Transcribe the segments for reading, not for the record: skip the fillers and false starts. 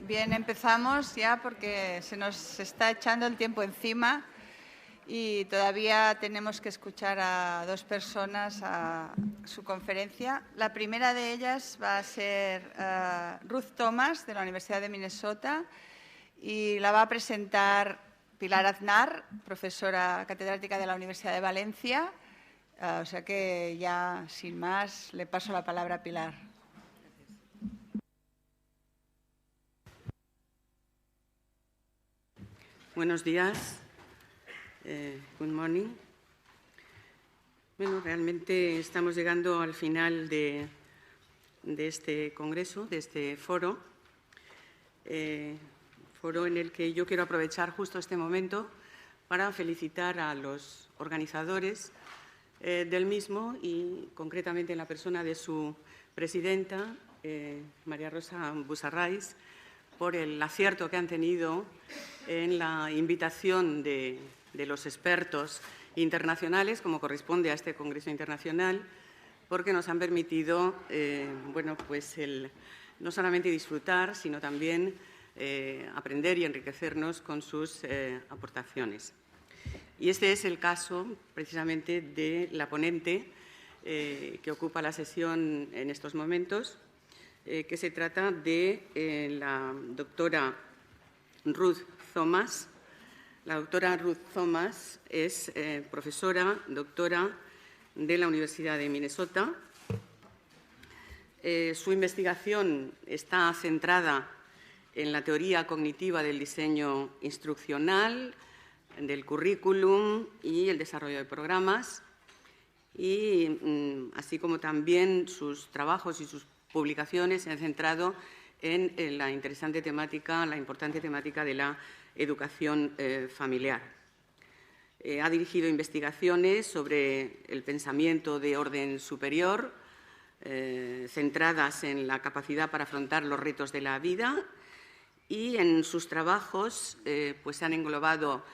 Bien, empezamos ya porque se nos está echando el tiempo encima y todavía tenemos que escuchar a dos personas a su conferencia. La primera de ellas va a ser Ruth Thomas, de la Universidad de Minnesota, y la va a presentar Pilar Aznar, profesora catedrática de la Universidad de Valencia. O sea que ya, sin más, le paso la palabra a Pilar. Buenos días. Good morning. Bueno, realmente estamos llegando al final de este congreso, de este foro, foro en el que yo quiero aprovechar justo este momento para felicitar a los organizadores del mismo y concretamente en la persona de su presidenta, María Rosa Busarrais, por el acierto que han tenido en la invitación de los expertos internacionales, como corresponde a este Congreso Internacional, porque nos han permitido bueno, pues no solamente disfrutar, sino también aprender y enriquecernos con sus aportaciones. Y este es el caso, precisamente, de la ponente que ocupa la sesión en estos momentos, que se trata de la doctora Ruth Thomas. La doctora Ruth Thomas es profesora, doctora de la Universidad de Minnesota. Su investigación está centrada en la teoría cognitiva del diseño instruccional, del currículum y el desarrollo de programas, y así como también sus trabajos y sus publicaciones se han centrado en la interesante temática, la importante temática de la educación familiar. Ha dirigido investigaciones sobre el pensamiento de orden superior, centradas en la capacidad para afrontar los retos de la vida, y en sus trabajos pues se han englobado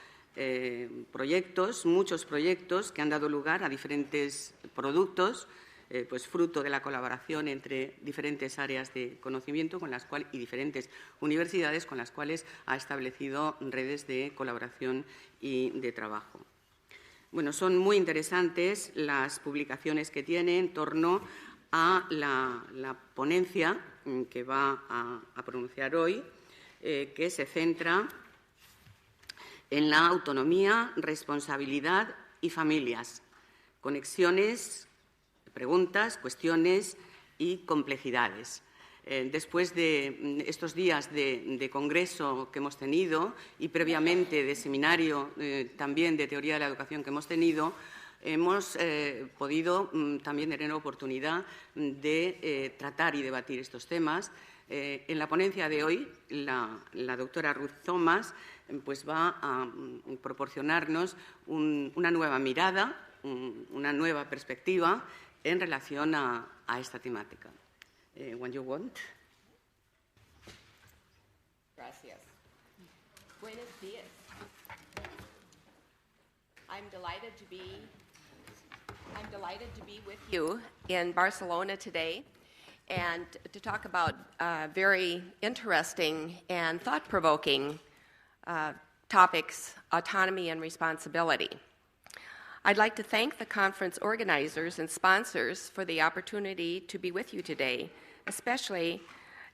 proyectos, muchos proyectos que han dado lugar a diferentes productos, pues fruto de la colaboración entre diferentes áreas de conocimiento y diferentes universidades con las cuales ha establecido redes de colaboración y de trabajo. Bueno, son muy interesantes las publicaciones que tiene en torno a la ponencia que va a pronunciar hoy, que se centra en la autonomía, responsabilidad y familias, conexiones, preguntas, cuestiones y complejidades. Después de estos días de congreso que hemos tenido y previamente de seminario también de teoría de la educación que hemos tenido, hemos podido también tener oportunidad de tratar y debatir estos temas. En la ponencia de hoy, la doctora Ruth Thomas pues va a proporcionarnos una nueva mirada, una nueva perspectiva en relación a esta temática. When you want. Gracias. Buenos días. I'm delighted to be with you in Barcelona today and to talk about very interesting and thought-provoking topics, autonomy and responsibility. I'd like to thank the conference organizers and sponsors for the opportunity to be with you today, especially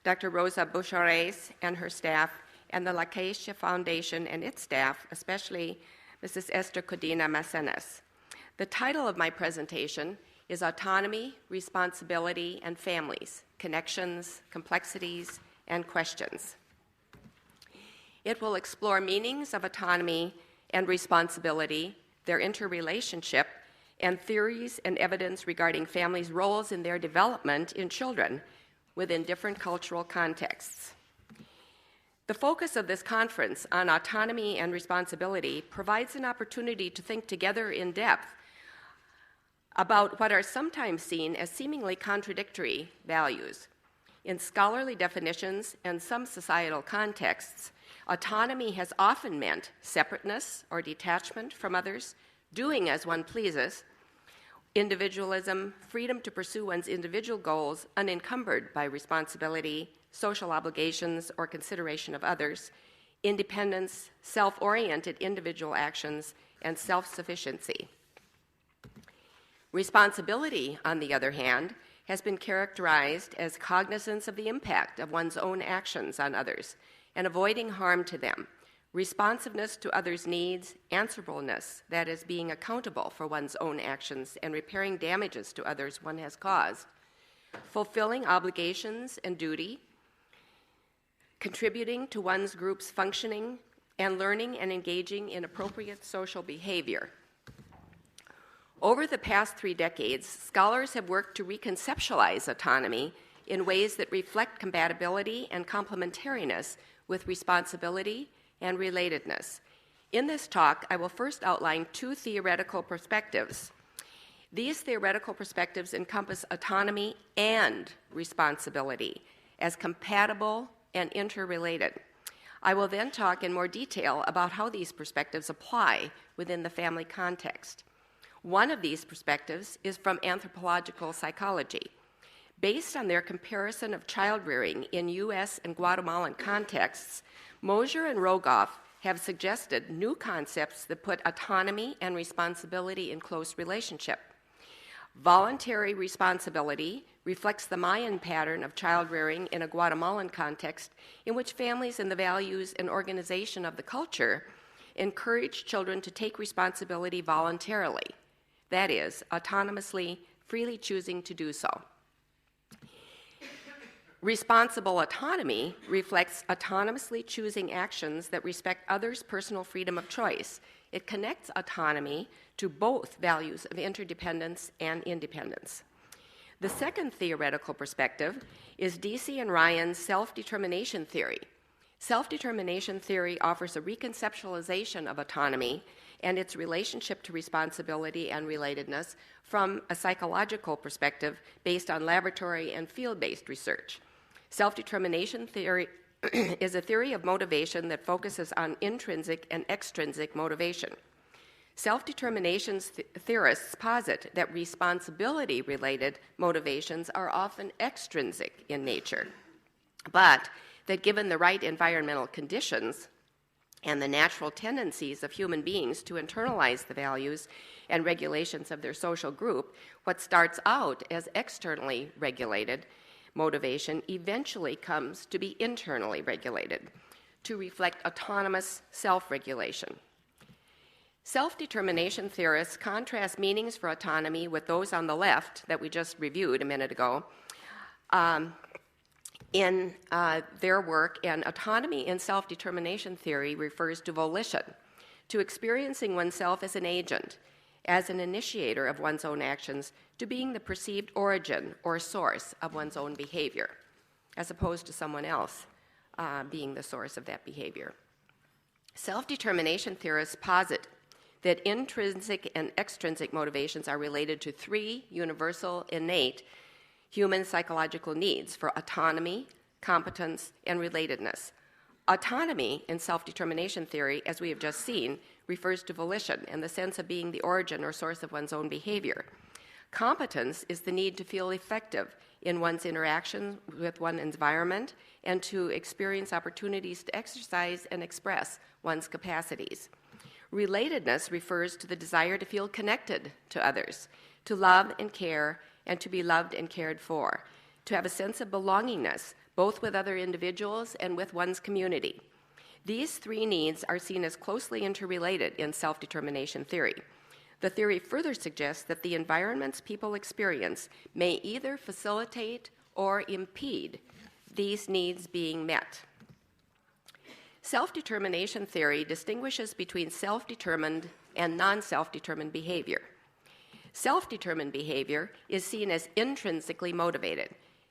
Dr. Rosa Busarrais and her staff, and the La Caixa Foundation and its staff, especially Mrs. Esther Codina Macenas. The title of my presentation is Autonomy, Responsibility, and Families, Connections, Complexities, and Questions. It will explore meanings of autonomy and responsibility, their interrelationship, and theories and evidence regarding families' roles in their development in children within different cultural contexts. The focus of this conference on autonomy and responsibility provides an opportunity to think together in depth about what are sometimes seen as seemingly contradictory values. In scholarly definitions and some societal contexts, autonomy has often meant separateness or detachment from others, doing as one pleases, individualism, freedom to pursue one's individual goals unencumbered by responsibility, social obligations or consideration of others, independence, self-oriented individual actions, and self-sufficiency. Responsibility, on the other hand, has been characterized as cognizance of the impact of one's own actions on others and avoiding harm to them, responsiveness to others' needs, answerableness, that is, being accountable for one's own actions and repairing damages to others one has caused, fulfilling obligations and duty, contributing to one's group's functioning, and learning and engaging in appropriate social behavior. Over the past 3 decades, scholars have worked to reconceptualize autonomy in ways that reflect compatibility and complementariness with responsibility and relatedness. In this talk, I will first outline 2 theoretical perspectives. These theoretical perspectives encompass autonomy and responsibility as compatible and interrelated. I will then talk in more detail about how these perspectives apply within the family context. One of these perspectives is from anthropological psychology. Based on their comparison of child-rearing in U.S. and Guatemalan contexts, Mosier and Rogoff have suggested new concepts that put autonomy and responsibility in close relationship. Voluntary responsibility reflects the Mayan pattern of child-rearing in a Guatemalan context in which families and the values and organization of the culture encourage children to take responsibility voluntarily, that is, autonomously, freely choosing to do so. Responsible autonomy reflects autonomously choosing actions that respect others' personal freedom of choice. It connects autonomy to both values of interdependence and independence. The second theoretical perspective is D.C. and Ryan's self-determination theory. Self-determination theory offers a reconceptualization of autonomy and its relationship to responsibility and relatedness from a psychological perspective based on laboratory and field-based research. Self-determination theory is a theory of motivation that focuses on intrinsic and extrinsic motivation. Self-determination theorists posit that responsibility-related motivations are often extrinsic in nature, but that given the right environmental conditions and the natural tendencies of human beings to internalize the values and regulations of their social group, what starts out as externally regulated motivation eventually comes to be internally regulated, to reflect autonomous self-regulation. Self-determination theorists contrast meanings for autonomy with those on the left that we just reviewed a minute ago in their work, and autonomy in self-determination theory refers to volition, to experiencing oneself as an agent, as an initiator of one's own actions, to being the perceived origin or source of one's own behavior, as opposed to someone else being the source of that behavior. Self-determination theorists posit that intrinsic and extrinsic motivations are related to 3 universal, innate human psychological needs for autonomy, competence, and relatedness. Autonomy in self-determination theory, as we have just seen, refers to volition and the sense of being the origin or source of one's own behavior. Competence is the need to feel effective in one's interaction with one's environment and to experience opportunities to exercise and express one's capacities. Relatedness refers to the desire to feel connected to others, to love and care, and to be loved and cared for, to have a sense of belongingness, both with other individuals and with one's community. These 3 needs are seen as closely interrelated in self-determination theory. The theory further suggests that the environments people experience may either facilitate or impede these needs being met. Self-determination theory distinguishes between self-determined and non-self-determined behavior. Self-determined behavior is seen as intrinsically motivated.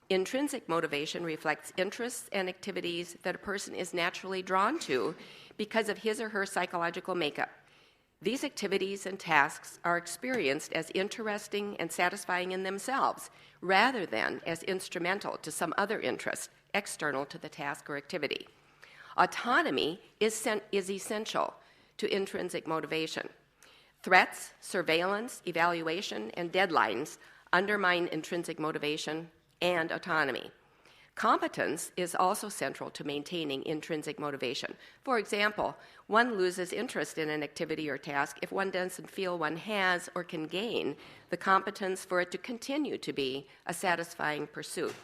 Intrinsic motivation reflects interests and activities that a person is naturally drawn to because of his or her psychological makeup. These activities and tasks are experienced as interesting and satisfying in themselves, rather than as instrumental to some other interest external to the task or activity. Autonomy is essential to intrinsic motivation. Threats, surveillance, evaluation, and deadlines undermine intrinsic motivation and autonomy. Competence is also central to maintaining intrinsic motivation. For example, one loses interest in an activity or task if one doesn't feel one has or can gain the competence for it to continue to be a satisfying pursuit.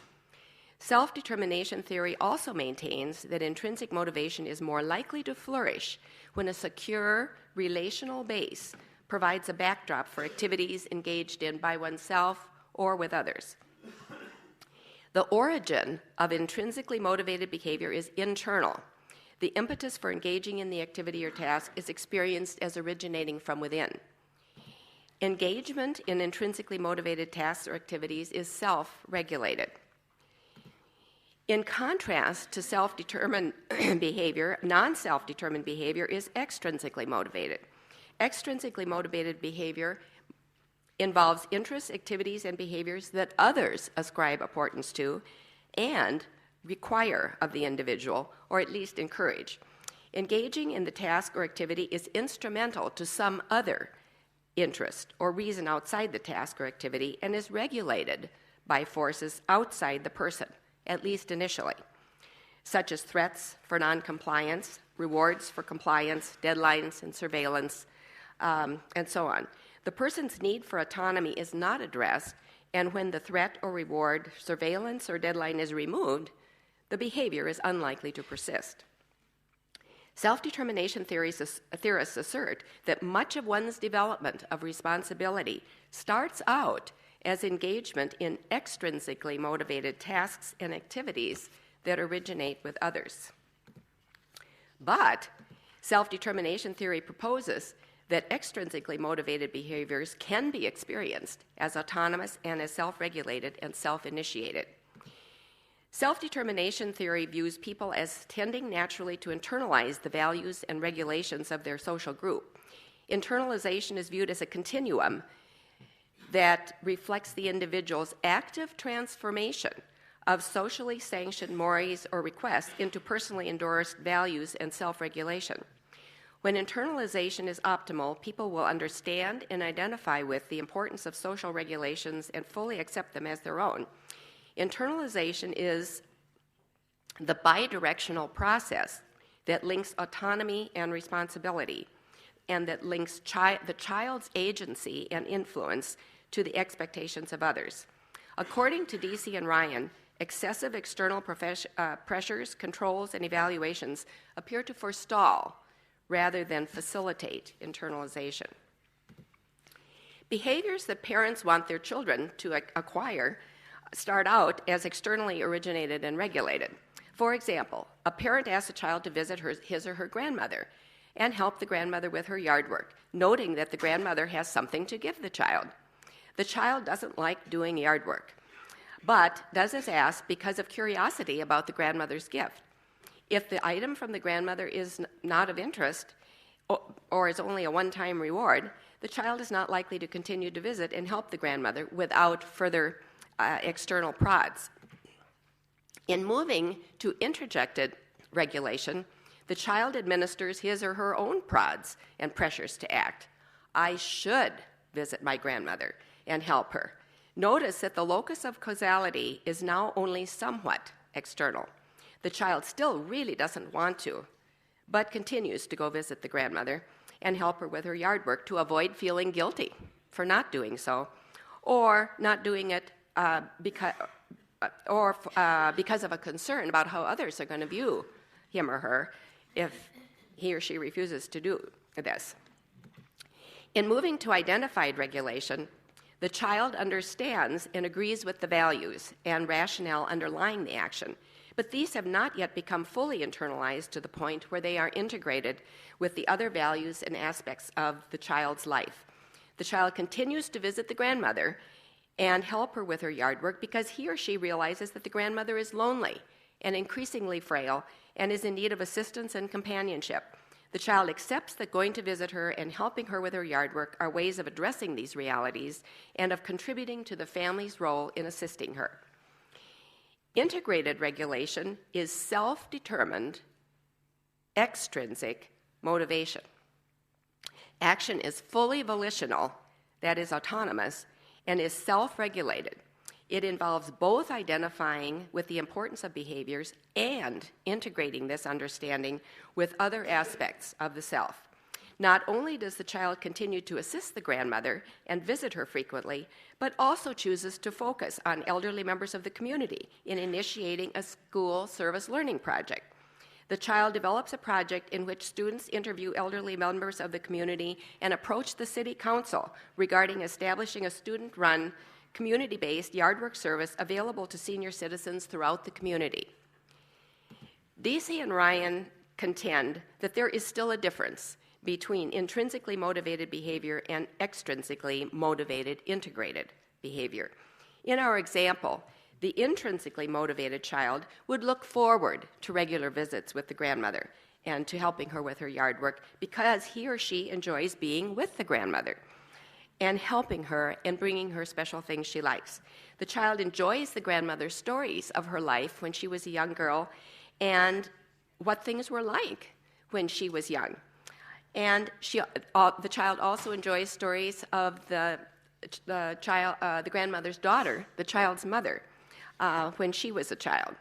Self-determination theory also maintains that intrinsic motivation is more likely to flourish when a secure relational base provides a backdrop for activities engaged in by oneself or with others. The origin of intrinsically motivated behavior is internal. The impetus for engaging in the activity or task is experienced as originating from within. Engagement in intrinsically motivated tasks or activities is self-regulated. In contrast to self-determined behavior, non-self-determined behavior is extrinsically motivated. Extrinsically motivated behavior involves interests, activities, and behaviors that others ascribe importance to and require of the individual, or at least encourage. Engaging in the task or activity is instrumental to some other interest or reason outside the task or activity and is regulated by forces outside the person, at least initially, such as threats for noncompliance, rewards for compliance, deadlines and surveillance, and so on. The person's need for autonomy is not addressed, and when the threat or reward, surveillance or deadline is removed, the behavior is unlikely to persist. Self-determination theorists assert that much of one's development of responsibility starts out as engagement in extrinsically motivated tasks and activities that originate with others. But self-determination theory proposes that extrinsically motivated behaviors can be experienced as autonomous and as self-regulated and self-initiated. Self-determination theory views people as tending naturally to internalize the values and regulations of their social group. Internalization is viewed as a continuum that reflects the individual's active transformation of socially sanctioned mores or requests into personally endorsed values and self-regulation. When internalization is optimal, people will understand and identify with the importance of social regulations and fully accept them as their own. Internalization is the bidirectional process that links autonomy and responsibility, and that links the child's agency and influence to the expectations of others. According to DC and Ryan, excessive external pressures, controls, and evaluations appear to forestall rather than facilitate internalization. Behaviors that parents want their children to acquire start out as externally originated and regulated. For example, a parent asks a child to visit his or her grandmother and help the grandmother with her yard work, noting that the grandmother has something to give the child. The child doesn't like doing yard work, but does as asked because of curiosity about the grandmother's gift. If the item from the grandmother is not of interest or is only a one-time reward, the child is not likely to continue to visit and help the grandmother without further external prods. In moving to introjected regulation, the child administers his or her own prods and pressures to act. I should visit my grandmother and help her. Notice that the locus of causality is now only somewhat external. The child still really doesn't want to, but continues to go visit the grandmother and help her with her yard work to avoid feeling guilty for not doing so, or not doing it because of a concern about how others are going to view him or her if he or she refuses to do this. In moving to identified regulation, the child understands and agrees with the values and rationale underlying the action, but these have not yet become fully internalized to the point where they are integrated with the other values and aspects of the child's life. The child continues to visit the grandmother and help her with her yard work because he or she realizes that the grandmother is lonely and increasingly frail and is in need of assistance and companionship. The child accepts that going to visit her and helping her with her yard work are ways of addressing these realities and of contributing to the family's role in assisting her. Integrated regulation is self-determined, extrinsic motivation. Action is fully volitional, that is autonomous, and is self-regulated. It involves both identifying with the importance of behaviors and integrating this understanding with other aspects of the self. Not only does the child continue to assist the grandmother and visit her frequently, but also chooses to focus on elderly members of the community in initiating a school service learning project. The child develops a project in which students interview elderly members of the community and approach the city council regarding establishing a student-run, community-based yard work service available to senior citizens throughout the community. Deasy and Ryan contend that there is still a difference between intrinsically motivated behavior and extrinsically motivated integrated behavior. In our example, the intrinsically motivated child would look forward to regular visits with the grandmother and to helping her with her yard work because he or she enjoys being with the grandmother and helping her and bringing her special things she likes. The child enjoys the grandmother's stories of her life when she was a young girl and what things were like when she was young. And the child also enjoys stories of the grandmother's daughter, the child's mother, when she was a child.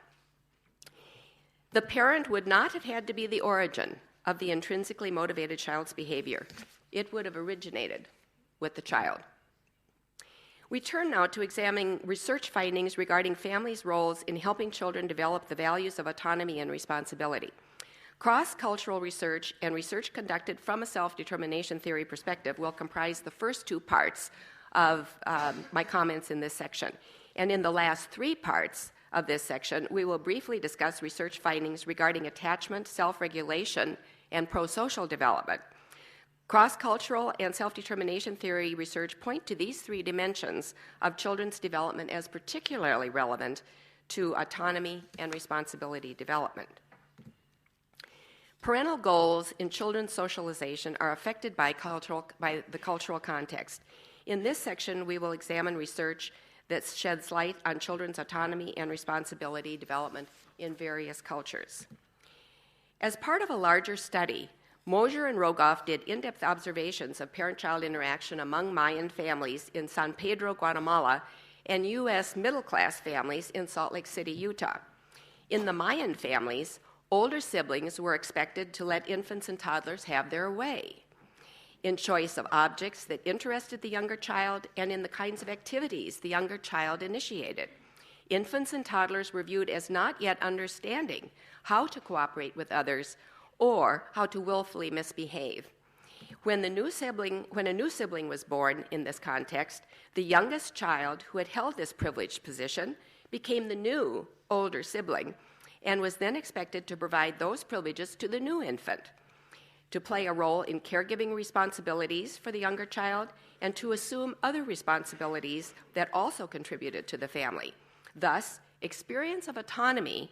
The parent would not have had to be the origin of the intrinsically motivated child's behavior. It would have originated with the child. We turn now to examining research findings regarding families' roles in helping children develop the values of autonomy and responsibility. Cross-cultural research and research conducted from a self-determination theory perspective will comprise the first two parts of my comments in this section. And in the last three parts of this section, we will briefly discuss research findings regarding attachment, self-regulation, and pro-social development. Cross-cultural and self-determination theory research point to these three dimensions of children's development as particularly relevant to autonomy and responsibility development. Parental goals in children's socialization are affected by the cultural context. In this section, we will examine research that sheds light on children's autonomy and responsibility development in various cultures. As part of a larger study, Mosier and Rogoff did in-depth observations of parent-child interaction among Mayan families in San Pedro, Guatemala, and U.S. middle-class families in Salt Lake City, Utah. In the Mayan families, older siblings were expected to let infants and toddlers have their way in choice of objects that interested the younger child and in the kinds of activities the younger child initiated. Infants and toddlers were viewed as not yet understanding how to cooperate with others or how to willfully misbehave. When a new sibling was born in this context, the youngest child who had held this privileged position became the new older sibling and was then expected to provide those privileges to the new infant, to play a role in caregiving responsibilities for the younger child, and to assume other responsibilities that also contributed to the family. Thus, experience of autonomy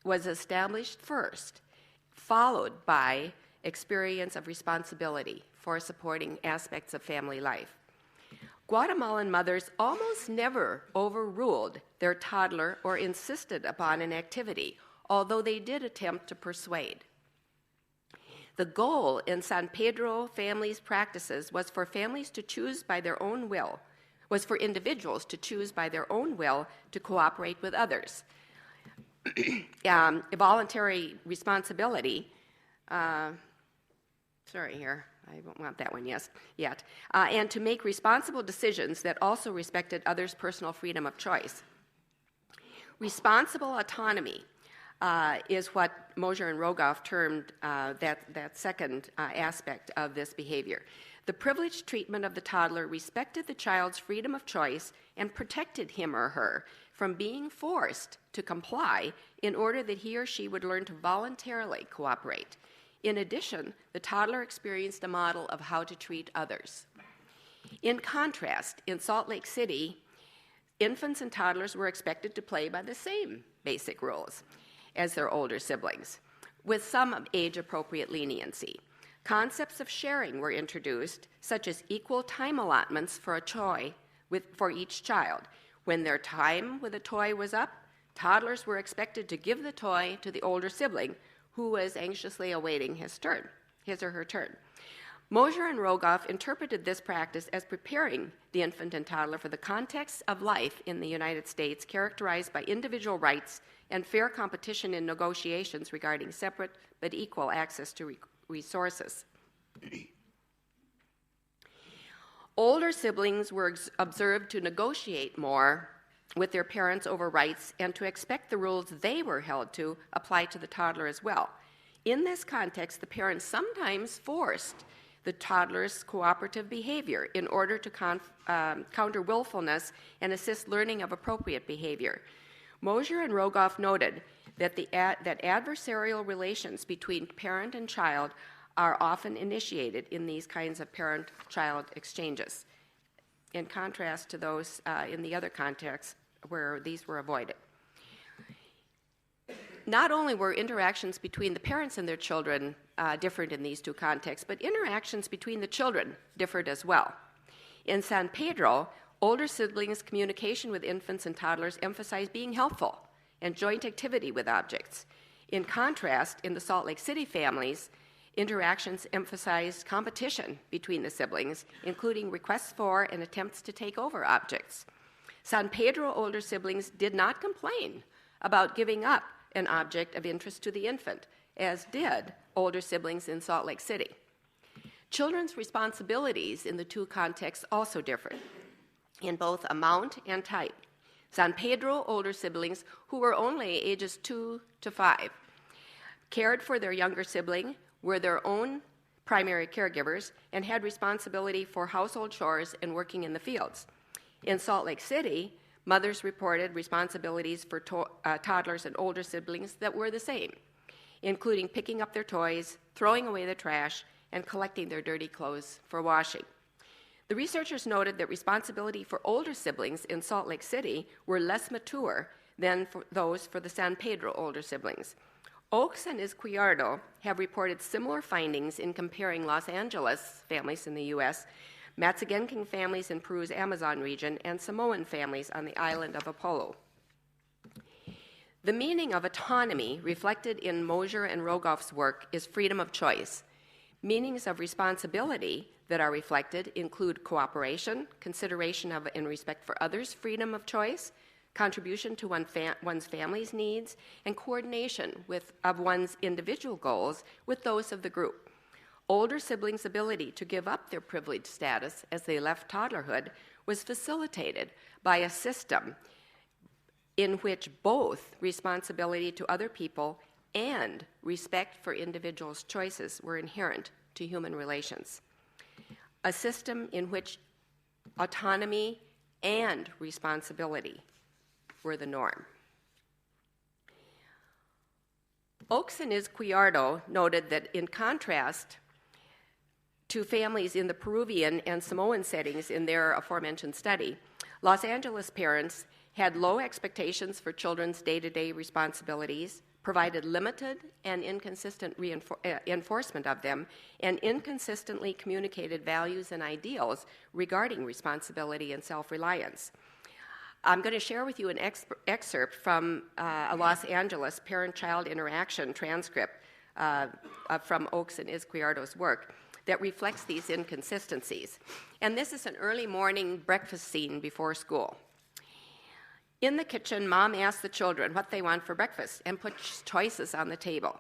was established first, followed by experience of responsibility for supporting aspects of family life. Guatemalan mothers almost never overruled their toddler or insisted upon an activity, although they did attempt to persuade. The goal in San Pedro families' practices was for families to choose by their own will, was for individuals to choose by their own will to cooperate with others. Voluntary responsibility, I don't want that one yet, and to make responsible decisions that also respected others' personal freedom of choice. Responsible autonomy is what Mosier and Rogoff termed that second aspect of this behavior. The privileged treatment of the toddler respected the child's freedom of choice and protected him or her from being forced to comply in order that he or she would learn to voluntarily cooperate. In addition, the toddler experienced a model of how to treat others. In contrast, in Salt Lake City, infants and toddlers were expected to play by the same basic rules as their older siblings, with some age-appropriate leniency. Concepts of sharing were introduced, such as equal time allotments for a toy for each child. When their time with a toy was up, toddlers were expected to give the toy to the older sibling, who was anxiously awaiting his or her turn. Mosier and Rogoff interpreted this practice as preparing the infant and toddler for the context of life in the United States, characterized by individual rights and fair competition in negotiations regarding separate but equal access to resources. Older siblings were observed to negotiate more with their parents over rights and to expect the rules they were held to apply to the toddler as well. In this context, the parents sometimes forced the toddler's cooperative behavior in order to counter willfulness and assist learning of appropriate behavior. Mosier and Rogoff noted that that adversarial relations between parent and child are often initiated in these kinds of parent-child exchanges, in contrast to those in the other contexts where these were avoided. Not only were interactions between the parents and their children different in these two contexts, but interactions between the children differed as well. In San Pedro, older siblings' communication with infants and toddlers emphasized being helpful and joint activity with objects. In contrast, in the Salt Lake City families, interactions emphasized competition between the siblings, including requests for and attempts to take over objects. San Pedro older siblings did not complain about giving up an object of interest to the infant, as did older siblings in Salt Lake City. Children's responsibilities in the two contexts also differed in both amount and type. San Pedro older siblings, who were only ages 2 to 5, cared for their younger sibling, were their own primary caregivers, and had responsibility for household chores and working in the fields. In Salt Lake City, mothers reported responsibilities for toddlers and older siblings that were the same, including picking up their toys, throwing away the trash, and collecting their dirty clothes for washing. The researchers noted that responsibility for older siblings in Salt Lake City were less mature than those for the San Pedro older siblings. Oakes and Izquierdo have reported similar findings in comparing Los Angeles families in the U.S., Matsugenking families in Peru's Amazon region, and Samoan families on the island of Apollo. The meaning of autonomy reflected in Mosier and Rogoff's work is freedom of choice. Meanings of responsibility that are reflected include cooperation, consideration of and respect for others' freedom of choice, contribution to one's family's needs, and coordination of one's individual goals with those of the group. Older siblings' ability to give up their privileged status as they left toddlerhood was facilitated by a system in which both responsibility to other people and respect for individuals' choices were inherent to human relations. A system in which autonomy and responsibility were the norm. Oakes and Izquierdo noted that in contrast to families in the Peruvian and Samoan settings in their aforementioned study, Los Angeles parents had low expectations for children's day-to-day responsibilities, provided limited and inconsistent enforcement of them, and inconsistently communicated values and ideals regarding responsibility and self-reliance. I'm going to share with you an excerpt from a Los Angeles parent-child interaction transcript from Oakes and Izquierdo's work that reflects these inconsistencies. And this is an early morning breakfast scene before school. In the kitchen, Mom asks the children what they want for breakfast and puts choices on the table.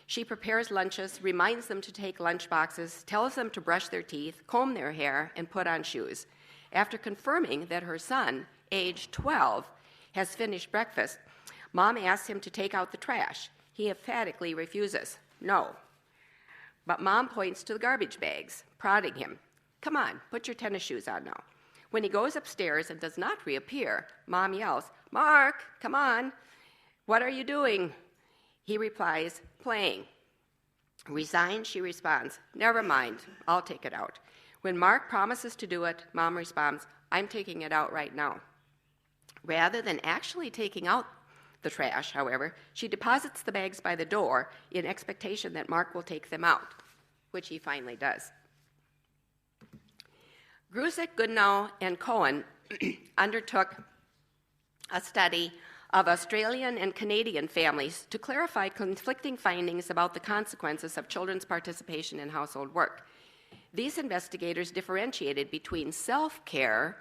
She prepares lunches, reminds them to take lunch boxes, tells them to brush their teeth, comb their hair, and put on shoes. After confirming that her son, age 12, has finished breakfast, Mom asks him to take out the trash. He emphatically refuses. No. But Mom points to the garbage bags, prodding him. Come on, put your tennis shoes on now. When he goes upstairs and does not reappear, Mom yells, Mark, come on. What are you doing? He replies, playing. Resigned, she responds, never mind, I'll take it out. When Mark promises to do it, Mom responds, I'm taking it out right now. Rather than actually taking out the trash, however, she deposits the bags by the door in expectation that Mark will take them out, which he finally does. Grusek, Goodnow, and Cohen undertook a study of Australian and Canadian families to clarify conflicting findings about the consequences of children's participation in household work. These investigators differentiated between self-care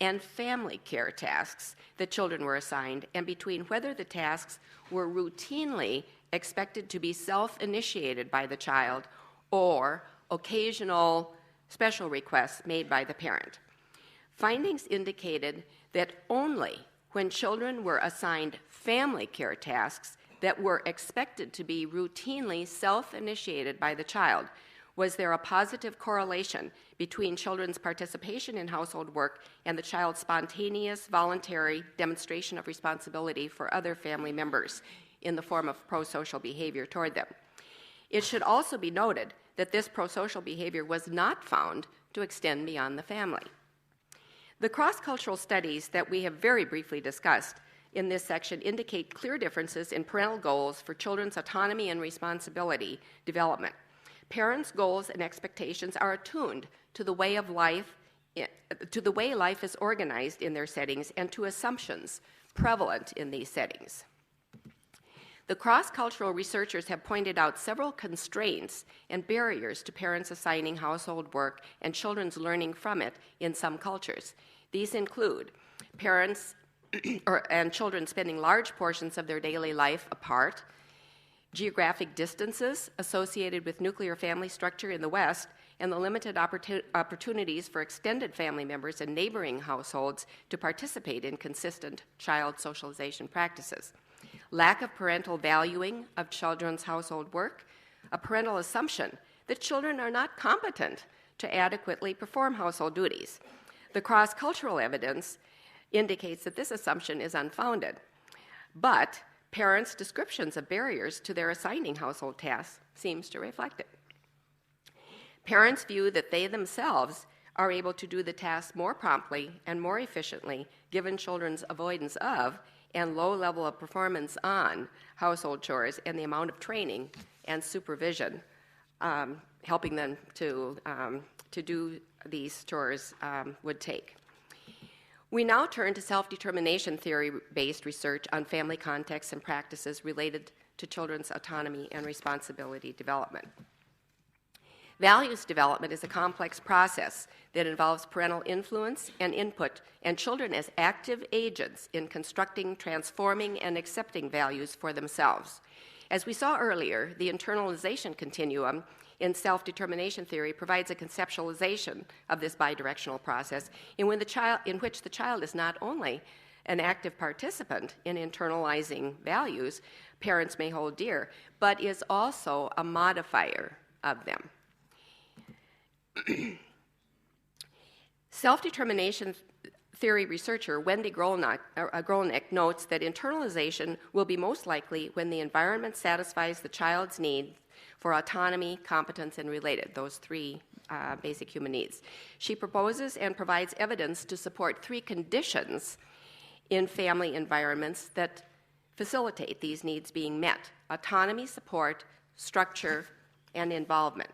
and family care tasks that children were assigned, and between whether the tasks were routinely expected to be self-initiated by the child or occasional special requests made by the parent. Findings indicated that only when children were assigned family care tasks that were expected to be routinely self-initiated by the child was there a positive correlation between children's participation in household work and the child's spontaneous, voluntary demonstration of responsibility for other family members in the form of pro-social behavior toward them. It should also be noted that this pro-social behavior was not found to extend beyond the family. The cross-cultural studies that we have very briefly discussed in this section indicate clear differences in parental goals for children's autonomy and responsibility development. Parents' goals and expectations are attuned to the way life is organized in their settings and to assumptions prevalent in these settings. The cross-cultural researchers have pointed out several constraints and barriers to parents assigning household work and children's learning from it in some cultures. These include parents and children spending large portions of their daily life apart, geographic distances associated with nuclear family structure in the West, and the limited opportunities for extended family members and neighboring households to participate in consistent child socialization practices. Lack of parental valuing of children's household work, a parental assumption that children are not competent to adequately perform household duties. The cross-cultural evidence indicates that this assumption is unfounded, but parents' descriptions of barriers to their assigning household tasks seems to reflect it. Parents view that they themselves are able to do the task more promptly and more efficiently given children's avoidance of and low level of performance on household chores and the amount of training and supervision helping them to do these chores would take. We now turn to self-determination theory-based research on family contexts and practices related to children's autonomy and responsibility development. Values development is a complex process that involves parental influence and input, and children as active agents in constructing, transforming, and accepting values for themselves. As we saw earlier, the internalization continuum in self-determination theory provides a conceptualization of this bidirectional process in which the child is not only an active participant in internalizing values parents may hold dear, but is also a modifier of them. Self-determination theory researcher Wendy Grolnick notes that internalization will be most likely when the environment satisfies the child's need for autonomy, competence, and related, those three basic human needs. She proposes and provides evidence to support three conditions in family environments that facilitate these needs being met: autonomy, support, structure, and involvement.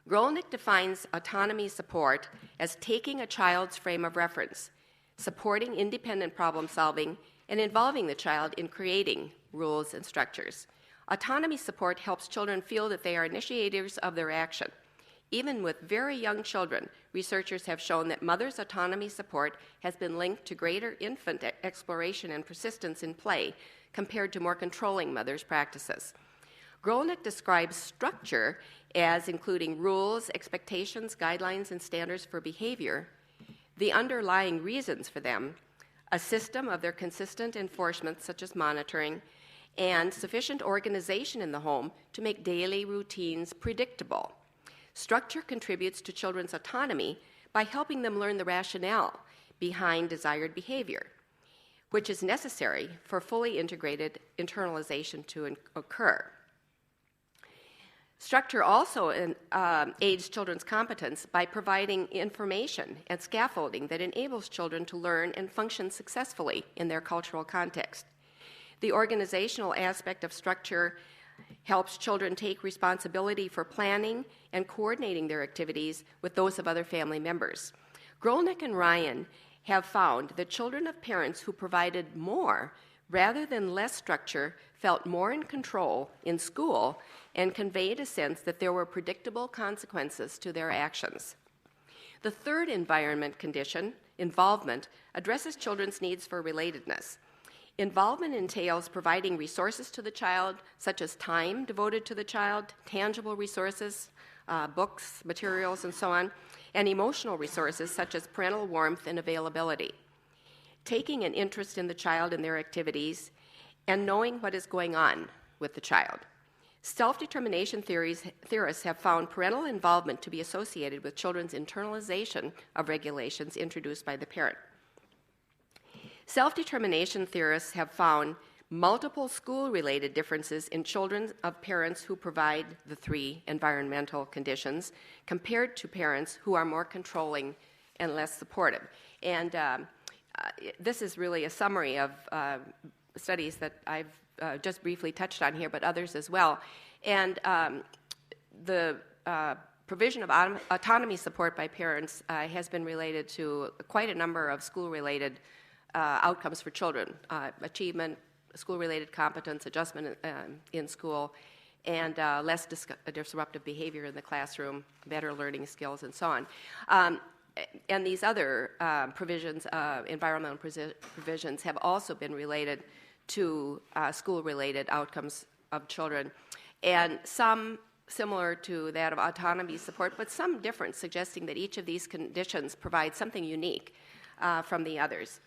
Grolnick defines autonomy support as taking a child's frame of reference, supporting independent problem solving, and involving the child in creating rules and structures. Autonomy support helps children feel that they are initiators of their action. Even with very young children, researchers have shown that mothers' autonomy support has been linked to greater infant exploration and persistence in play compared to more controlling mothers' practices. Grolnick describes structure as including rules, expectations, guidelines, and standards for behavior, the underlying reasons for them, a system of their consistent enforcement, such as monitoring, and sufficient organization in the home to make daily routines predictable. Structure contributes to children's autonomy by helping them learn the rationale behind desired behavior, which is necessary for fully integrated internalization to occur. Structure also aids children's competence by providing information and scaffolding that enables children to learn and function successfully in their cultural context. The organizational aspect of structure helps children take responsibility for planning and coordinating their activities with those of other family members. Grolnick and Ryan have found that children of parents who provided more rather than less structure, felt more in control in school and conveyed a sense that there were predictable consequences to their actions. The third environment condition, involvement, addresses children's needs for relatedness. Involvement entails providing resources to the child, such as time devoted to the child, tangible resources, books, materials, and so on, and emotional resources such as parental warmth and availability. Taking an interest in the child and their activities, and knowing what is going on with the child. Self-determination theorists have found parental involvement to be associated with children's internalization of regulations introduced by the parent. Self-determination theorists have found multiple school-related differences in children of parents who provide the three environmental conditions compared to parents who are more controlling and less supportive. And this is really a summary of studies that I've just briefly touched on here, but others as well. And the provision of autonomy support by parents has been related to quite a number of school-related outcomes for children, achievement, school-related competence, adjustment in school, and less disruptive behavior in the classroom, better learning skills, and so on. And these other provisions, environmental provisions, have also been related to school-related outcomes of children, and some similar to that of autonomy support, but some different, suggesting that each of these conditions provides something unique from the others.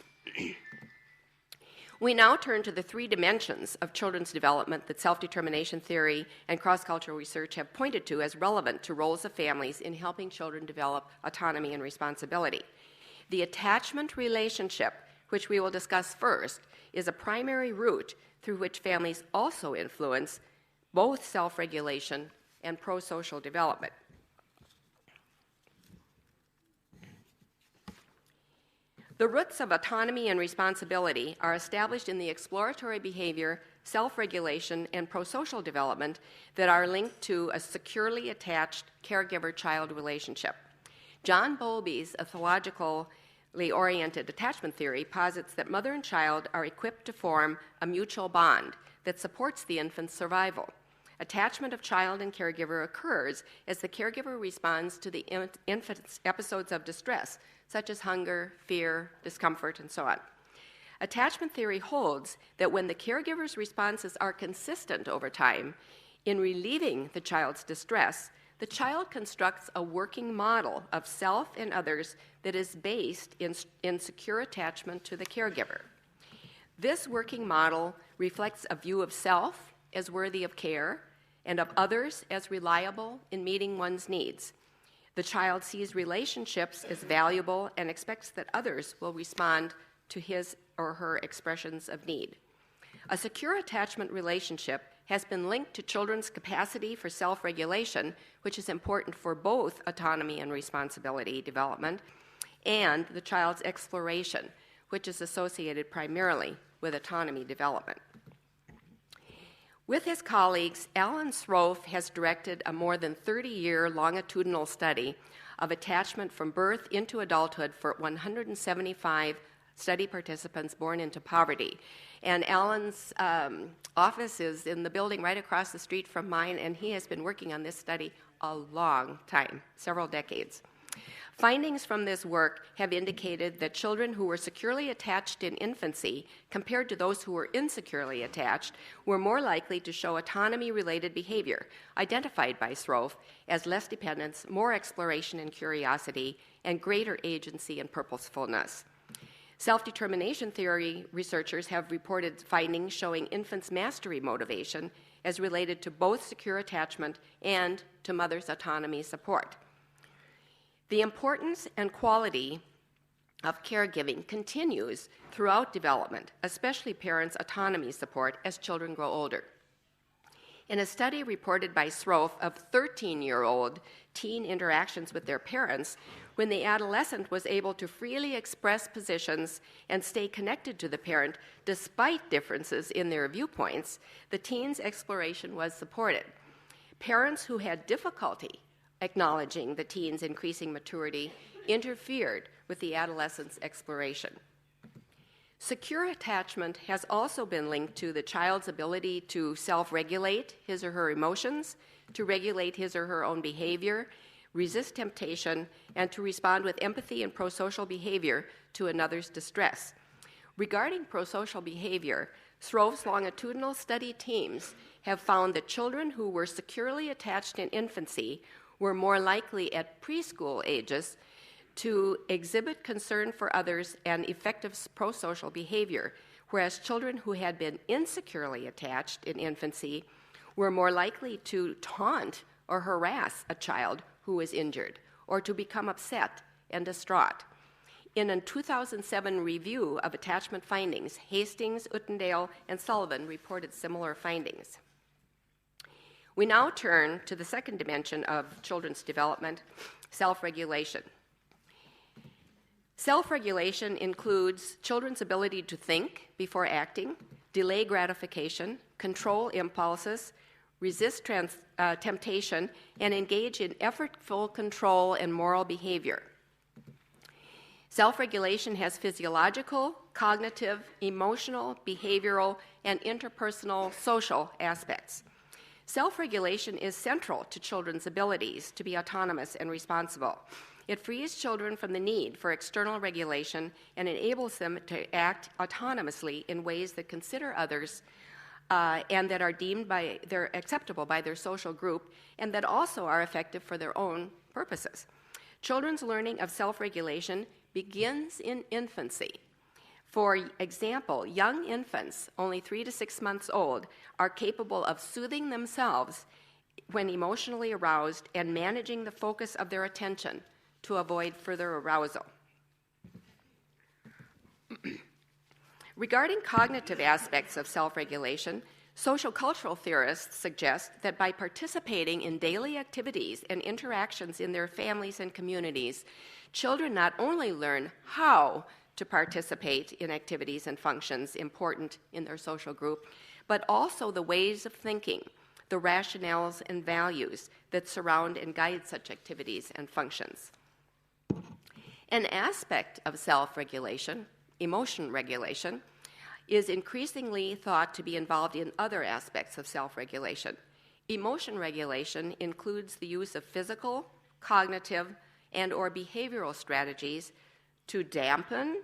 We now turn to the three dimensions of children's development that self-determination theory and cross-cultural research have pointed to as relevant to roles of families in helping children develop autonomy and responsibility. The attachment relationship, which we will discuss first, is a primary route through which families also influence both self-regulation and pro-social development. The roots of autonomy and responsibility are established in the exploratory behavior, self-regulation, and pro-social development that are linked to a securely attached caregiver-child relationship. John Bowlby's ethologically oriented attachment theory posits that mother and child are equipped to form a mutual bond that supports the infant's survival. Attachment of child and caregiver occurs as the caregiver responds to the infant's episodes of distress, such as hunger, fear, discomfort, and so on. Attachment theory holds that when the caregiver's responses are consistent over time in relieving the child's distress, the child constructs a working model of self and others that is based in secure attachment to the caregiver. This working model reflects a view of self as worthy of care and of others as reliable in meeting one's needs. The child sees relationships as valuable and expects that others will respond to his or her expressions of need. A secure attachment relationship has been linked to children's capacity for self-regulation, which is important for both autonomy and responsibility development, and the child's exploration, which is associated primarily with autonomy development. With his colleagues, Alan Srofe has directed a more than 30-year longitudinal study of attachment from birth into adulthood for 175 study participants born into poverty. And Alan's office is in the building right across the street from mine, and he has been working on this study a long time, several decades. Findings from this work have indicated that children who were securely attached in infancy, compared to those who were insecurely attached, were more likely to show autonomy-related behavior, identified by Srofe as less dependence, more exploration and curiosity, and greater agency and purposefulness. Self-determination theory researchers have reported findings showing infants' mastery motivation as related to both secure attachment and to mother's autonomy support. The importance and quality of caregiving continues throughout development, especially parents' autonomy support as children grow older. In a study reported by Srofe of 13-year-old teen interactions with their parents, when the adolescent was able to freely express positions and stay connected to the parent despite differences in their viewpoints, the teen's exploration was supported. Parents who had difficulty acknowledging the teen's increasing maturity interfered with the adolescent's exploration. Secure attachment has also been linked to the child's ability to self-regulate his or her emotions, to regulate his or her own behavior, resist temptation, and to respond with empathy and prosocial behavior to another's distress. Regarding prosocial behavior, Throve's longitudinal study teams have found that children who were securely attached in infancy were more likely at preschool ages to exhibit concern for others and effective prosocial behavior, whereas children who had been insecurely attached in infancy were more likely to taunt or harass a child who was injured or to become upset and distraught. In a 2007 review of attachment findings, Hastings, Uttendale, and Sullivan reported similar findings. We now turn to the second dimension of children's development, self-regulation. Self-regulation includes children's ability to think before acting, delay gratification, control impulses, resist temptation, and engage in effortful control and moral behavior. Self-regulation has physiological, cognitive, emotional, behavioral, and interpersonal social aspects. Self-regulation is central to children's abilities to be autonomous and responsible. It frees children from the need for external regulation and enables them to act autonomously in ways that consider others and that are deemed acceptable by their social group and that also are effective for their own purposes. Children's learning of self-regulation begins in infancy. For example, young infants, only 3 to 6 months old, are capable of soothing themselves when emotionally aroused and managing the focus of their attention to avoid further arousal. Regarding cognitive aspects of self-regulation, social cultural theorists suggest that by participating in daily activities and interactions in their families and communities, children not only learn how to participate in activities and functions important in their social group, but also the ways of thinking, the rationales and values that surround and guide such activities and functions. An aspect of self-regulation, emotion regulation, is increasingly thought to be involved in other aspects of self-regulation. Emotion regulation includes the use of physical, cognitive, and/or behavioral strategies to dampen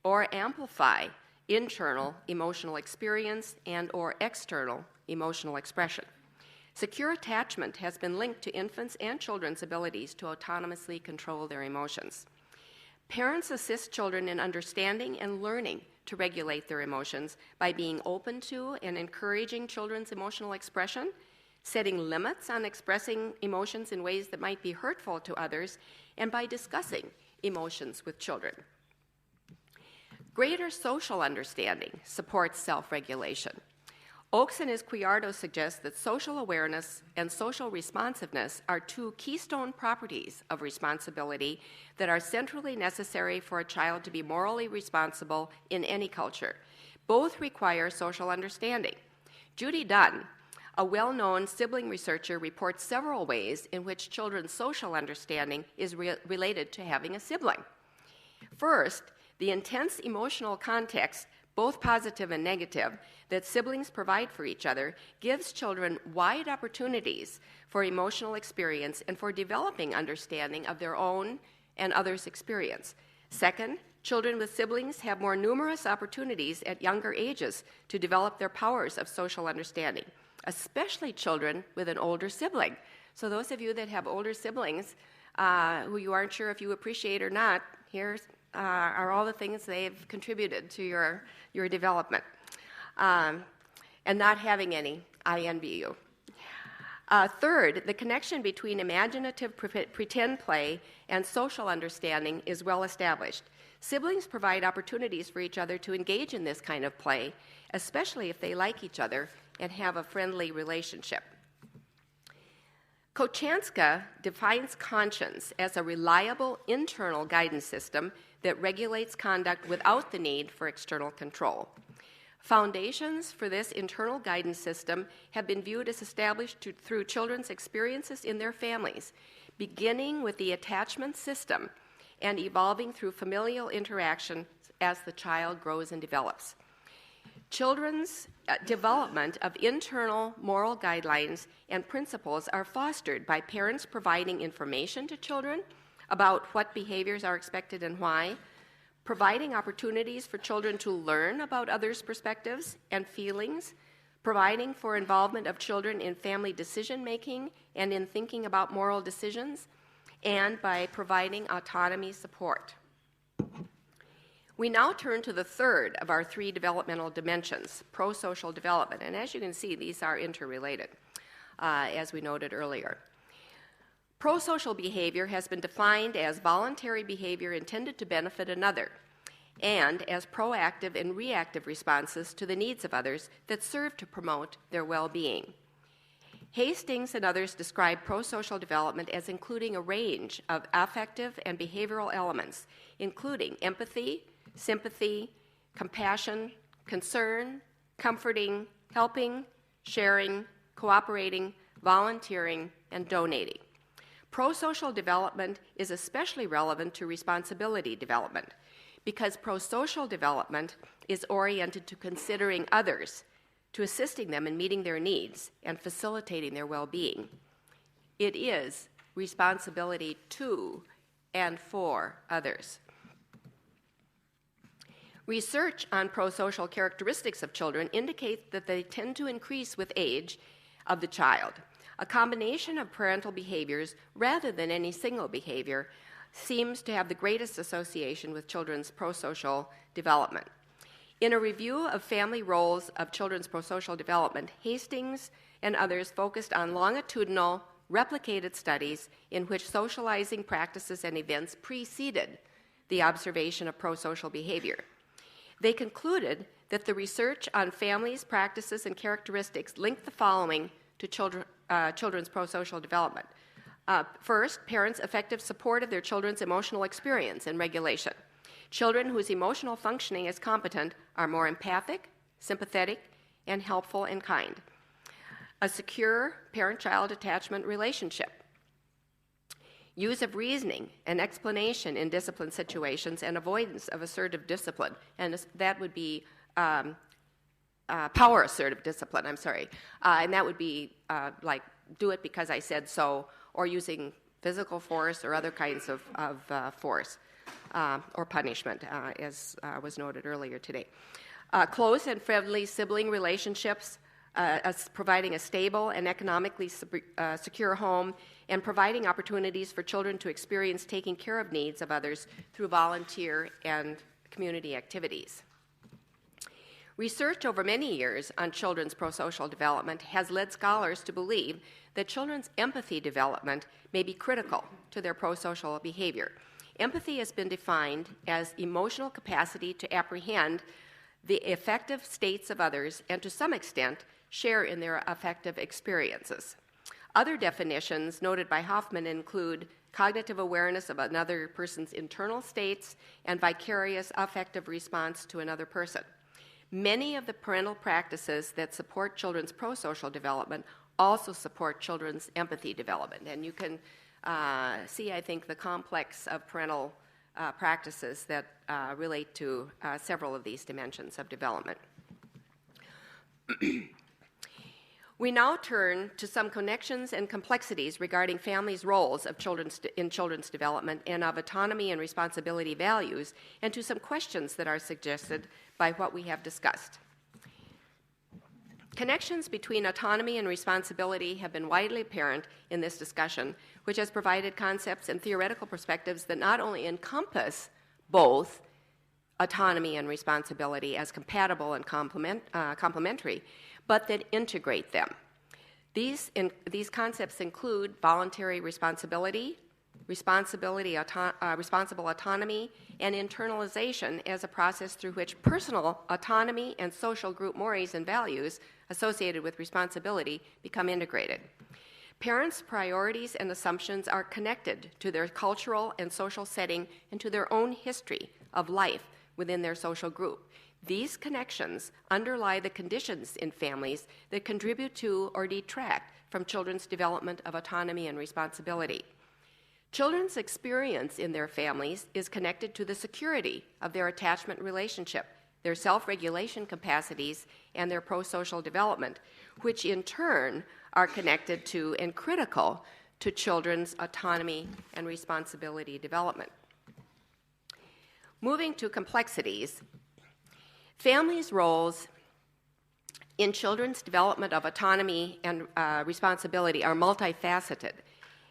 or amplify internal emotional experience and/or external emotional expression. Secure attachment has been linked to infants' and children's abilities to autonomously control their emotions. Parents assist children in understanding and learning to regulate their emotions by being open to and encouraging children's emotional expression, setting limits on expressing emotions in ways that might be hurtful to others, and by discussing emotions with children. Greater social understanding supports self-regulation. Oakes and Izquierdo suggest that social awareness and social responsiveness are two keystone properties of responsibility that are centrally necessary for a child to be morally responsible in any culture. Both require social understanding. Judy Dunn, a well-known sibling researcher, reports several ways in which children's social understanding is related to having a sibling. First, the intense emotional context, both positive and negative, that siblings provide for each other gives children wide opportunities for emotional experience and for developing understanding of their own and others' experience. Second, children with siblings have more numerous opportunities at younger ages to develop their powers of social understanding, especially children with an older sibling. So those of you that have older siblings who you aren't sure if you appreciate or not, here are all the things they've contributed to your development. And not having any, I envy you. Third, the connection between imaginative pretend play and social understanding is well established. Siblings provide opportunities for each other to engage in this kind of play, especially if they like each other and have a friendly relationship. Kochanska defines conscience as a reliable internal guidance system that regulates conduct without the need for external control. Foundations for this internal guidance system have been viewed as established through children's experiences in their families, beginning with the attachment system and evolving through familial interactions as the child grows and develops. Children's development of internal moral guidelines and principles are fostered by parents providing information to children about what behaviors are expected and why, providing opportunities for children to learn about others' perspectives and feelings, providing for involvement of children in family decision-making and in thinking about moral decisions, and by providing autonomy support. We now turn to the third of our three developmental dimensions, pro-social development. And as you can see, these are interrelated, as we noted earlier. Pro-social behavior has been defined as voluntary behavior intended to benefit another, and as proactive and reactive responses to the needs of others that serve to promote their well-being. Hastings and others describe pro-social development as including a range of affective and behavioral elements, including empathy, sympathy, compassion, concern, comforting, helping, sharing, cooperating, volunteering, and donating. Pro-social development is especially relevant to responsibility development because pro-social development is oriented to considering others, to assisting them in meeting their needs and facilitating their well-being. It is responsibility to and for others. Research on pro-social characteristics of children indicates that they tend to increase with age of the child. A combination of parental behaviors rather than any single behavior seems to have the greatest association with children's pro-social development. In a review of family roles of children's pro-social development, Hastings and others focused on longitudinal, replicated studies in which socializing practices and events preceded the observation of pro-social behavior. They concluded that the research on families, practices, and characteristics linked the following to children's pro-social development. First, parents' effective support of their children's emotional experience and regulation. Children whose emotional functioning is competent are more empathic, sympathetic, and helpful and kind. A secure parent-child attachment relationship. Use of reasoning and explanation in discipline situations and avoidance of assertive discipline. And that would be power assertive discipline, and that would be like do it because I said so, or using physical force or other kinds of force or punishment, as was noted earlier today. Close and friendly sibling relationships, providing a stable and economically secure home, and providing opportunities for children to experience taking care of needs of others through volunteer and community activities. Research over many years on children's pro-social development has led scholars to believe that children's empathy development may be critical to their pro-social behavior. Empathy has been defined as emotional capacity to apprehend the affective states of others and to some extent share in their affective experiences. Other definitions noted by Hoffman include cognitive awareness of another person's internal states and vicarious affective response to another person. Many of the parental practices that support children's pro-social development also support children's empathy development. And you can see, I think, the complex of parental practices that relate to several of these dimensions of development. We now turn to some connections and complexities regarding families' roles of in children's development and of autonomy and responsibility values, and to some questions that are suggested by what we have discussed. Connections between autonomy and responsibility have been widely apparent in this discussion, which has provided concepts and theoretical perspectives that not only encompass both autonomy and responsibility as compatible and complementary, but that integrate them. These concepts include voluntary responsibility, responsible autonomy, and internalization as a process through which personal autonomy and social group mores and values associated with responsibility become integrated. Parents' priorities and assumptions are connected to their cultural and social setting and to their own history of life within their social group. These connections underlie the conditions in families that contribute to or detract from children's development of autonomy and responsibility. Children's experience in their families is connected to the security of their attachment relationship, their self-regulation capacities, and their pro-social development, which in turn are connected to and critical to children's autonomy and responsibility development. Moving to complexities, families' roles in children's development of autonomy and responsibility are multifaceted,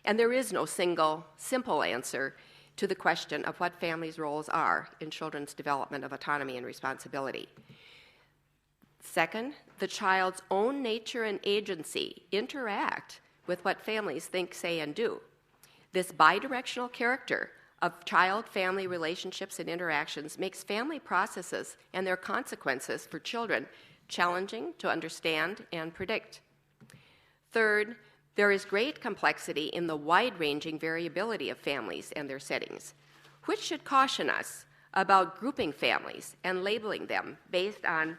and there is no single, simple answer to the question of what families' roles are in children's development of autonomy and responsibility. Second, the child's own nature and agency interact with what families think, say, and do. This bidirectional character of child-family relationships and interactions makes family processes and their consequences for children challenging to understand and predict. Third, there is great complexity in the wide-ranging variability of families and their settings, which should caution us about grouping families and labeling them based on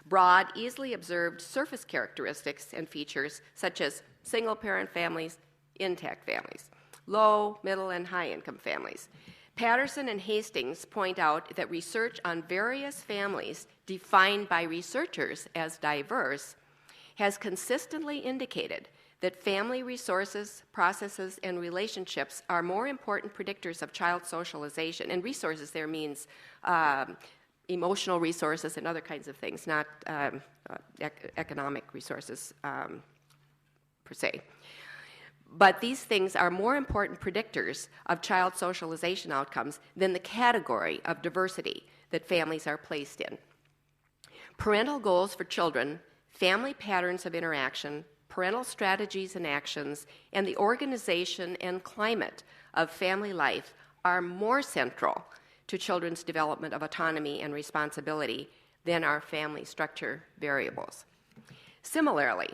broad, easily observed surface characteristics and features such as single-parent families, intact families, low, middle, and high-income families. Patterson and Hastings point out that research on various families defined by researchers as diverse has consistently indicated that family resources, processes, and relationships are more important predictors of child socialization. And resources there means emotional resources and other kinds of things, not economic resources per se. But these things are more important predictors of child socialization outcomes than the category of diversity that families are placed in. Parental goals for children, family patterns of interaction, parental strategies and actions, and the organization and climate of family life are more central to children's development of autonomy and responsibility than are family structure variables. Similarly,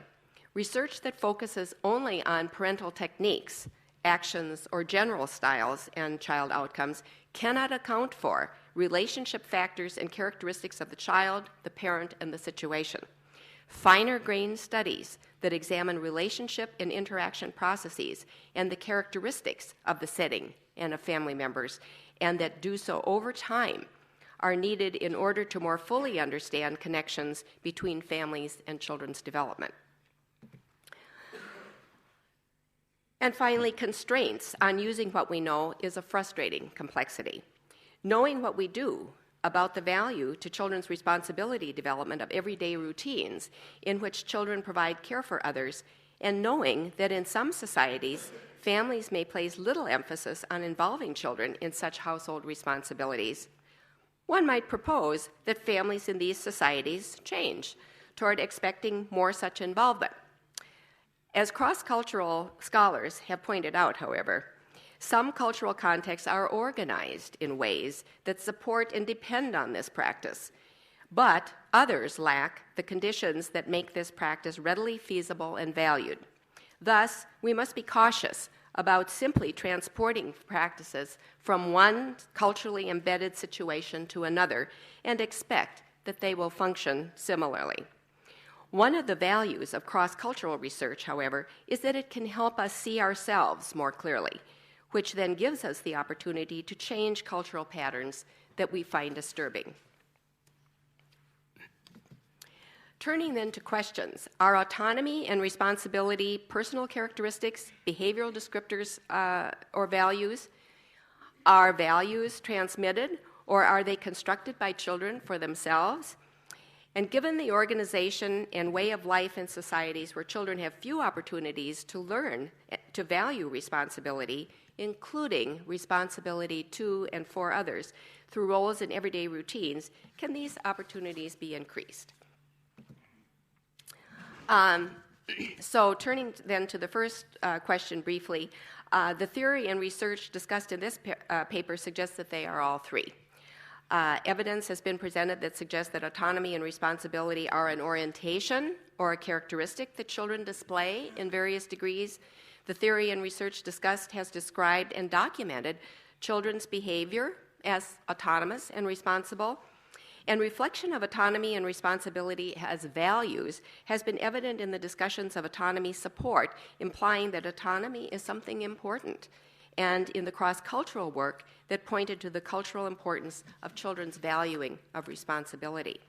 research that focuses only on parental techniques, actions, or general styles and child outcomes cannot account for relationship factors and characteristics of the child, the parent, and the situation. Finer-grained studies that examine relationship and interaction processes and the characteristics of the setting and of family members, and that do so over time, are needed in order to more fully understand connections between families and children's development. And finally, constraints on using what we know is a frustrating complexity. Knowing what we do about the value to children's responsibility development of everyday routines in which children provide care for others, and knowing that in some societies, families may place little emphasis on involving children in such household responsibilities, one might propose that families in these societies change toward expecting more such involvement. As cross-cultural scholars have pointed out, however, some cultural contexts are organized in ways that support and depend on this practice, but others lack the conditions that make this practice readily feasible and valued. Thus, we must be cautious about simply transporting practices from one culturally embedded situation to another and expect that they will function similarly. One of the values of cross-cultural research, however, is that it can help us see ourselves more clearly, which then gives us the opportunity to change cultural patterns that we find disturbing. Turning then to questions, are autonomy and responsibility personal characteristics, behavioral descriptors, or values? Are values transmitted, or are they constructed by children for themselves? And given the organization and way of life in societies where children have few opportunities to learn to value responsibility, including responsibility to and for others, through roles in everyday routines, can these opportunities be increased? So turning then to the first question briefly, the theory and research discussed in this paper suggests that they are all three. Evidence has been presented that suggests that autonomy and responsibility are an orientation or a characteristic that children display in various degrees. The theory and research discussed has described and documented children's behavior as autonomous and responsible. And reflection of autonomy and responsibility as values has been evident in the discussions of autonomy support, implying that autonomy is something important and in the cross-cultural work that pointed to the cultural importance of children's valuing of responsibility.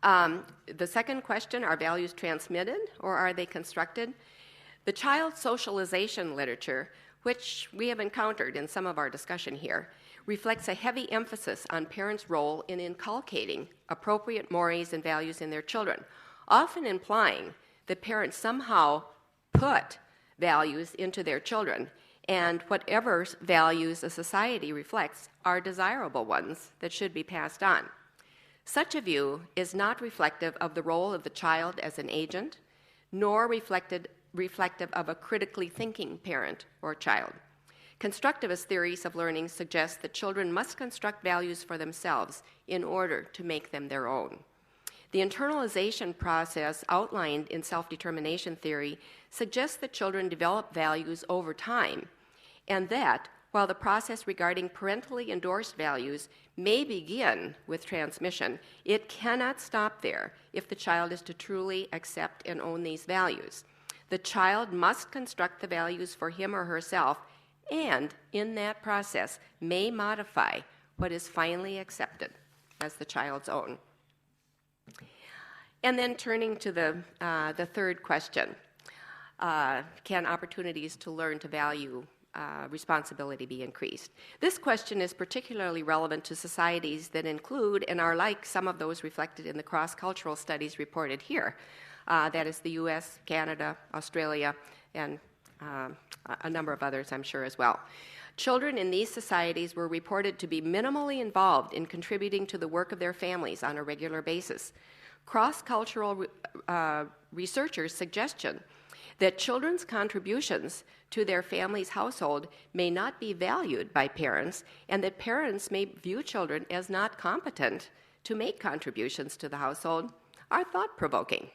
The second question, are values transmitted or are they constructed? The child socialization literature, which we have encountered in some of our discussion here, reflects a heavy emphasis on parents' role in inculcating appropriate mores and values in their children, often implying that parents somehow put values into their children, and whatever values a society reflects are desirable ones that should be passed on. Such a view is not reflective of the role of the child as an agent, nor reflective of a critically thinking parent or child. Constructivist theories of learning suggest that children must construct values for themselves in order to make them their own. The internalization process outlined in self-determination theory suggests that children develop values over time, and that while the process regarding parentally endorsed values may begin with transmission, it cannot stop there if the child is to truly accept and own these values. The child must construct the values for him or herself, and in that process may modify what is finally accepted as the child's own. And then turning to the third question, can opportunities to learn to value responsibility be increased? This question is particularly relevant to societies that include and are like some of those reflected in the cross-cultural studies reported here. That is the US, Canada, Australia, and a number of others, I'm sure, as well. Children in these societies were reported to be minimally involved in contributing to the work of their families on a regular basis. Cross-cultural researchers' suggestion that children's contributions to their family's household may not be valued by parents, and that parents may view children as not competent to make contributions to the household, are thought-provoking.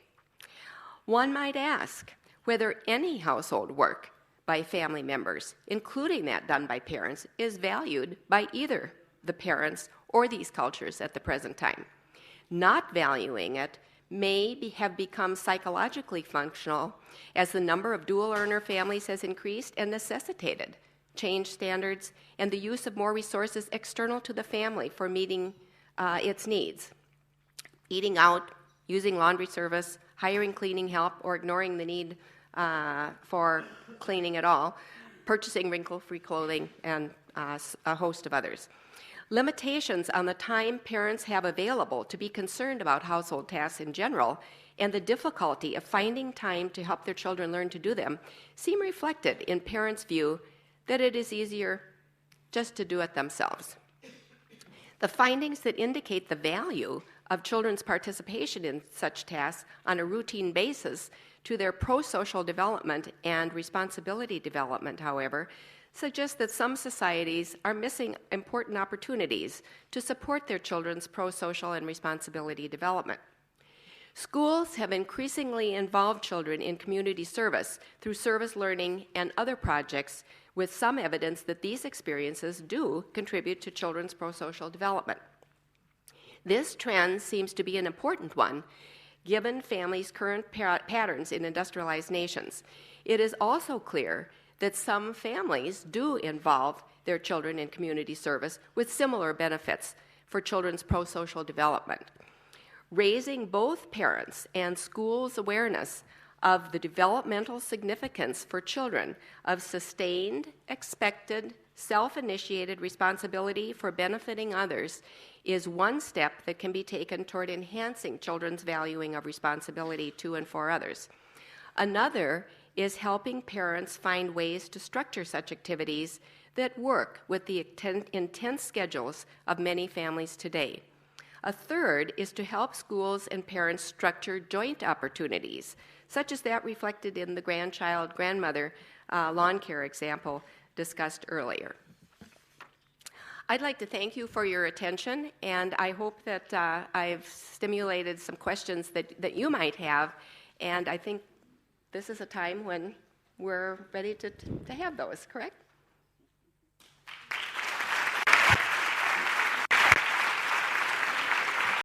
One might ask whether any household work by family members, including that done by parents, is valued by either the parents or these cultures at the present time. Not valuing it may have become psychologically functional as the number of dual-earner families has increased and necessitated changed standards and the use of more resources external to the family for meeting its needs. Eating out, using laundry service, hiring cleaning help, or ignoring the need for cleaning at all, purchasing wrinkle-free clothing, and a host of others. Limitations on the time parents have available to be concerned about household tasks in general and the difficulty of finding time to help their children learn to do them seem reflected in parents' view that it is easier just to do it themselves. The findings that indicate the value of children's participation in such tasks on a routine basis to their pro-social development and responsibility development, however, suggest that some societies are missing important opportunities to support their children's pro-social and responsibility development. Schools have increasingly involved children in community service through service learning and other projects, with some evidence that these experiences do contribute to children's pro-social development. This trend seems to be an important one, given families' current patterns in industrialized nations. It is also clear that some families do involve their children in community service with similar benefits for children's pro-social development. Raising both parents' and schools' awareness of the developmental significance for children of sustained, expected, self-initiated responsibility for benefiting others is one step that can be taken toward enhancing children's valuing of responsibility to and for others. Another is helping parents find ways to structure such activities that work with the intense schedules of many families today. A third is to help schools and parents structure joint opportunities, such as that reflected in the grandmother lawn care example discussed earlier. I'd like to thank you for your attention, and I hope that I've stimulated some questions that you might have, and I think this is a time when we're ready to have those, correct?